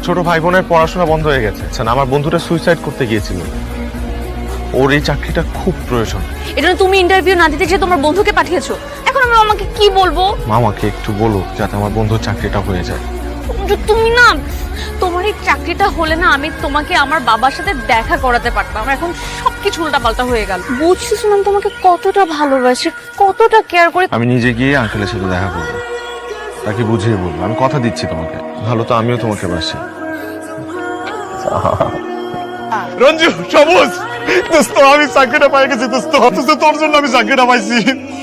ছোট ভাই বোনের পড়াশোনা বন্ধ হয়ে গেছে। আমার বন্ধুটা সুইসাইড করতে গিয়েছিল, ওর এই চাকরিটা খুব প্রয়োজন। এটা তুমি ইন্টারভিউ না দিতে যে তোমার বন্ধুকে পাঠিয়েছো, এখন আমি আমাকে কি বলবো? মামাকে একটু বলো যাতে আমার বন্ধুর চাকরিটা হয়ে যায়। তুমি না, তোমার এই চাকরিটা হলে না আমি তোমাকে আমার বাবার সাথে দেখা করাতে পারতাম। এখন সবকিছু উল্টাপাল্টা হয়ে গেল। বুঝছিস না তোমাকে কতটা ভালোবাসি, কতটা কেয়ার করি। আমি নিজে গিয়ে আঙ্কেলের সাথে দেখা করবো, তাকে বুঝিয়ে বলবো। আমি কথা দিচ্ছি তোমাকে, ভালো তো আমিও তোমাকে বাসি। রঞ্জু, সবুজ, দোস্ত আমি চাকরিটা পাই গেছি দোস্ত। তোর জন্য আমি চাকরিটা পাইছি।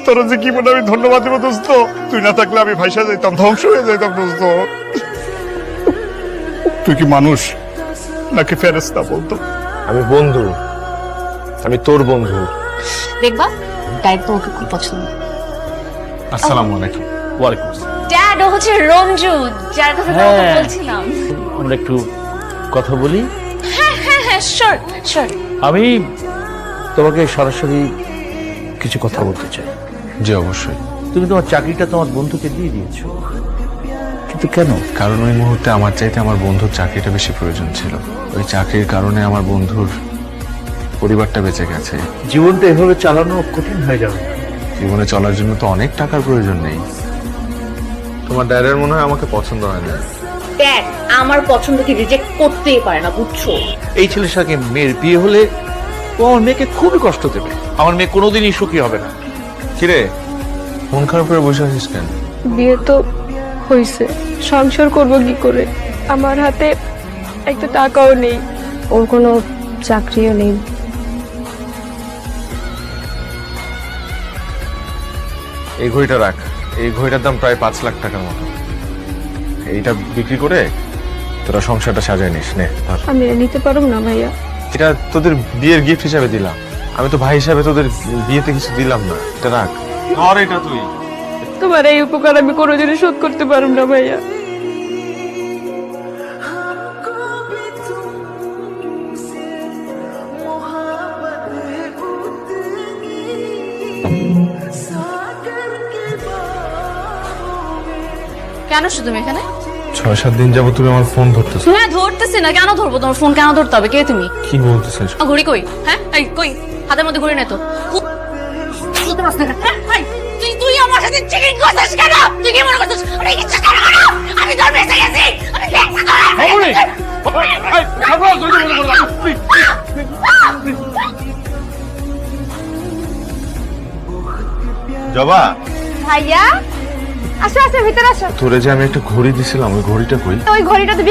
তোর যে কি বলে আমি ধন্যবাদ দেবো দোস্ত। তুই না থাকলে আমি ভাইসা যাইতাম, ধ্বংস হয়ে যাইতাম দোস্ত। তুই কি মানুষ নাকি ফেরেশতা বলতো? আমি বন্ধু, আমি তোর বন্ধু। দেখবা ড্যাড তোমাকে খুব পছন্দ। আসসালামু আলাইকুম। ওয়ালাইকুম আসসালাম। ড্যাড ও হচ্ছে রঞ্জু, যার কথা হ্যাঁ। বলছিলাম। আমরা একটু কথা বলি। হ্যাঁ শিওর শিওর। আমি তোমাকে সরাসরি কিছু কথা বলতে চাই। জি অবশ্যই। তুমি তোমার চাকরিটা তোমার বন্ধুকে দিয়ে দিয়েছো, কিন্তু কেন? কারণ ওই মুহূর্তে আমার চাইতে আমার বন্ধুর চাকরিটা বেশি প্রয়োজন ছিল। ওই চাকরির কারণে আমার বন্ধুর পরিবারটা বেঁচে গেছে। জীবনটা এভাবে চালানো কঠিন হয়ে যাবে। জীবনে চলার জন্য তো অনেক টাকার প্রয়োজন নেই। তোমার ড্যাডের মনে হয় আমাকে পছন্দ হয় না। ড্যাড আমার পছন্দকে রিজেক্ট করতেই পারে না, বুঝছো? এই ছেলের সাথে মেয়ের বিয়ে হলে ও আমার মেয়েকে খুবই কষ্ট দেবে। আমার মেয়ে কোনোদিনই সুখী হবে না। কিরে, মন খারাপ করে বসে আছিস কেন? বিয়ে তো হয়েছে, সংসার করব কি করে? আমার হাতে একটা টাকাও নেই, ওর কোনো চাকরিও নেই। এই ঘড়িটা রাখ। এই ঘড়িটার দাম প্রায় 5 লাখ টাকার মতো। এইটা বিক্রি করে তোরা সংসারটা সাজায় নিস। নে ধর। আমি নিতে পারব না ভাইয়া। এটা তোদের বিয়ের গিফট হিসাবে দিলাম। আমি তো ভাই হিসাবে তোদের বিয়েতে কিছু দিলাম না। এটা রাখ। ধর এটা তুই। তোমার এই উপকার আমি কোনোদিনই শোধ করতে পারব না ভাইয়া। কেন শুধু তুমি এখানে? 6-7 দিন যাবো তুমি আমার ফোন ধরতেছো। হ্যাঁ ধরতেছি না, কেন ধরবো? তোমার ফোন কেন ধরতে হবে? কে তুমি? কি বলতেছিস? ঘড়ি কই? হ্যাঁ এই কই? হাতের মধ্যে ঘড়ি নেই তো। তুই আমার সাথে চিটিং করছিস কেন? তুই কি মনে করছিস আমি কিছু করব না? আমি তোর বেঁচে গেছি। আমি জবা, ভাইয়া আসো আসো, ভিতরে আসো। তোরে যে আমি একটা ঘড়ি দিছিলাম, ওই ঘড়িটা কই? ওই ঘড়িটা তো